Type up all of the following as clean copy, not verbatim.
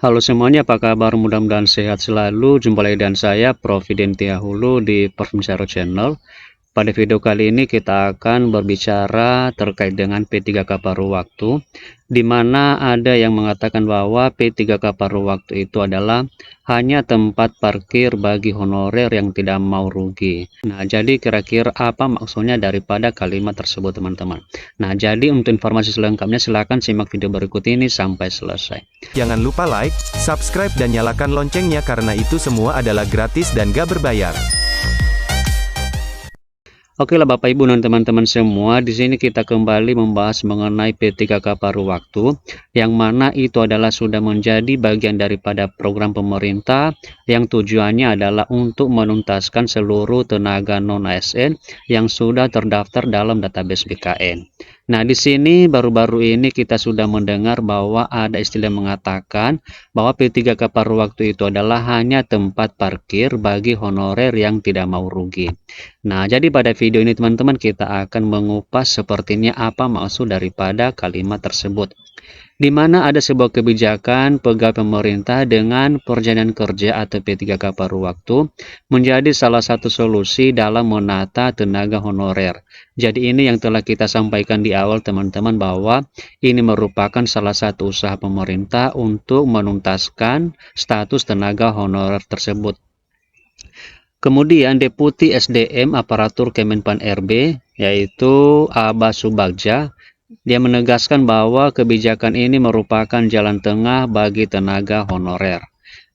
Halo semuanya, apa kabar? Mudah-mudahan sehat selalu. Jumpa lagi dengan saya, Prof. Dentia Hulu di Perfumsaro Channel. Pada video kali ini kita akan berbicara terkait dengan P3K paruh waktu, di mana ada yang mengatakan bahwa P3K paruh waktu itu adalah hanya tempat parkir bagi honorer yang tidak mau rugi. Nah, jadi kira-kira apa maksudnya daripada kalimat tersebut, teman-teman? Nah, jadi untuk informasi selengkapnya silahkan simak video berikut ini sampai selesai. Jangan lupa like, subscribe dan nyalakan loncengnya karena itu semua adalah gratis dan gak berbayar. Oke lah Bapak Ibu dan teman-teman semua, di sini kita kembali membahas mengenai P3K paruh waktu, yang mana itu adalah sudah menjadi bagian daripada program pemerintah yang tujuannya adalah untuk menuntaskan seluruh tenaga non-ASN yang sudah terdaftar dalam database BKN. Nah, di sini baru-baru ini kita sudah mendengar bahwa ada istilah mengatakan bahwa P3K paruh waktu itu adalah hanya tempat parkir bagi honorer yang tidak mau rugi. Nah, jadi pada video ini teman-teman kita akan mengupas sepertinya apa maksud daripada kalimat tersebut. Di mana ada sebuah kebijakan pegawai pemerintah dengan perjanjian kerja atau P3K paruh waktu menjadi salah satu solusi dalam menata tenaga honorer. Jadi ini yang telah kita sampaikan di awal teman-teman, bahwa ini merupakan salah satu usaha pemerintah untuk menuntaskan status tenaga honorer tersebut. Kemudian Deputi SDM Aparatur Kemenpan RB, yaitu Aba Subagja, dia menegaskan bahwa kebijakan ini merupakan jalan tengah bagi tenaga honorer.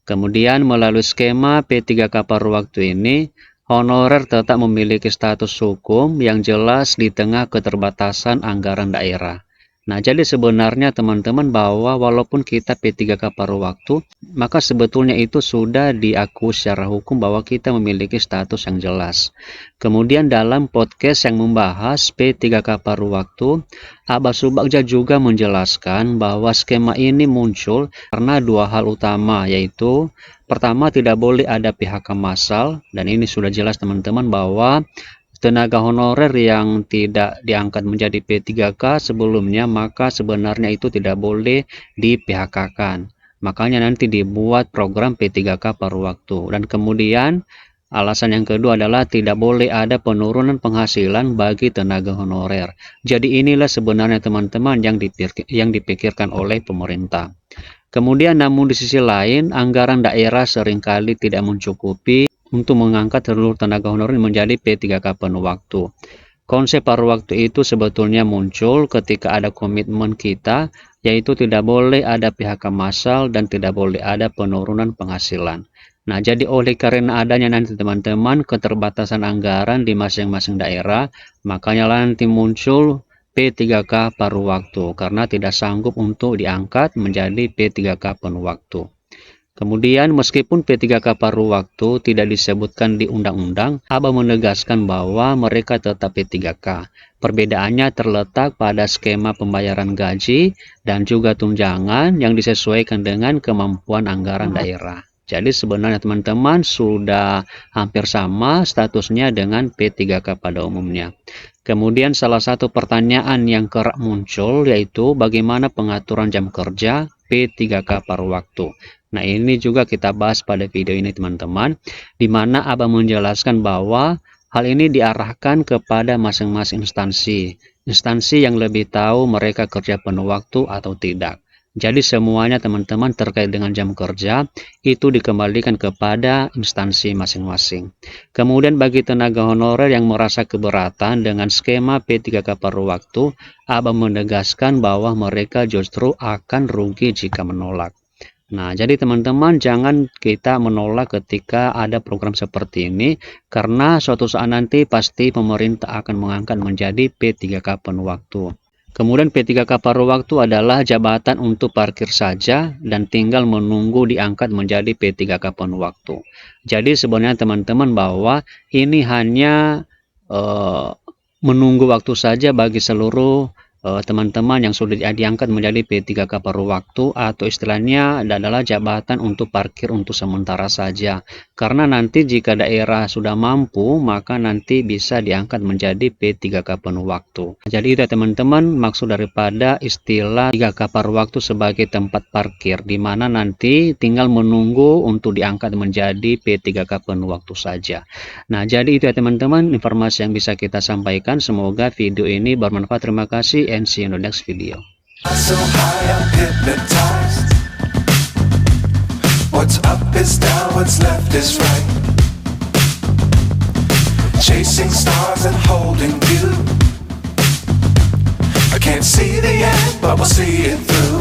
Kemudian melalui skema P3K paruh waktu ini, honorer tetap memiliki status hukum yang jelas di tengah keterbatasan anggaran daerah. Nah, jadi sebenarnya teman-teman, bahwa walaupun kita P3K paruh waktu, maka sebetulnya itu sudah diakui secara hukum bahwa kita memiliki status yang jelas. Kemudian dalam podcast yang membahas P3K paruh waktu, Aba Subagja juga menjelaskan bahwa skema ini muncul karena dua hal utama, yaitu pertama, tidak boleh ada PHK massal, dan ini sudah jelas teman-teman bahwa tenaga honorer yang tidak diangkat menjadi P3K sebelumnya, maka sebenarnya itu tidak boleh di PHK-kan. Makanya nanti dibuat program P3K paruh waktu. Dan kemudian alasan yang kedua adalah tidak boleh ada penurunan penghasilan bagi tenaga honorer. Jadi inilah sebenarnya teman-teman yang dipikirkan oleh pemerintah. Kemudian namun di sisi lain, anggaran daerah seringkali tidak mencukupi untuk mengangkat seluruh tenaga honorer menjadi P3K penuh waktu. Konsep paruh waktu itu sebetulnya muncul ketika ada komitmen kita, yaitu tidak boleh ada PHK massal dan tidak boleh ada penurunan penghasilan. Nah, jadi oleh karena adanya nanti teman-teman keterbatasan anggaran di masing-masing daerah, makanya nanti muncul P3K paruh waktu karena tidak sanggup untuk diangkat menjadi P3K penuh waktu. Kemudian meskipun P3K paruh waktu tidak disebutkan di undang-undang, Aba menegaskan bahwa mereka tetap P3K. Perbedaannya terletak pada skema pembayaran gaji dan juga tunjangan yang disesuaikan dengan kemampuan anggaran daerah. Jadi sebenarnya teman-teman sudah hampir sama statusnya dengan P3K pada umumnya. Kemudian salah satu pertanyaan yang kerap muncul yaitu bagaimana pengaturan jam kerja P3K paruh waktu. Nah, ini juga kita bahas pada video ini teman-teman, di mana Abang menjelaskan bahwa hal ini diarahkan kepada masing-masing instansi yang lebih tahu mereka kerja penuh waktu atau tidak. Jadi semuanya teman-teman terkait dengan jam kerja itu dikembalikan kepada instansi masing-masing. Kemudian bagi tenaga honorer yang merasa keberatan dengan skema P3K paruh waktu, Abang menegaskan bahwa mereka justru akan rugi jika menolak. Nah, jadi teman-teman jangan kita menolak ketika ada program seperti ini, karena suatu saat nanti pasti pemerintah akan mengangkat menjadi P3K penuh waktu. Kemudian P3K paruh waktu adalah jabatan untuk parkir saja dan tinggal menunggu diangkat menjadi P3K penuh waktu. Jadi sebenarnya teman-teman bahwa ini hanya menunggu waktu saja bagi seluruh teman-teman yang sudah diangkat menjadi P3K paruh waktu, atau istilahnya adalah jabatan untuk parkir untuk sementara saja. Karena nanti jika daerah sudah mampu, maka nanti bisa diangkat menjadi P3K penuh waktu. Jadi itu ya teman-teman, maksud daripada istilah 3K paruh waktu sebagai tempat parkir, di mana nanti tinggal menunggu untuk diangkat menjadi P3K penuh waktu saja. Nah, jadi itu ya teman-teman, informasi yang bisa kita sampaikan. Semoga video ini bermanfaat. Terima kasih, and see you in the next video. So high, I'm hypnotized. What's up is down, what's left is right. Chasing stars and holding you. I can't see the end, but we'll see it through.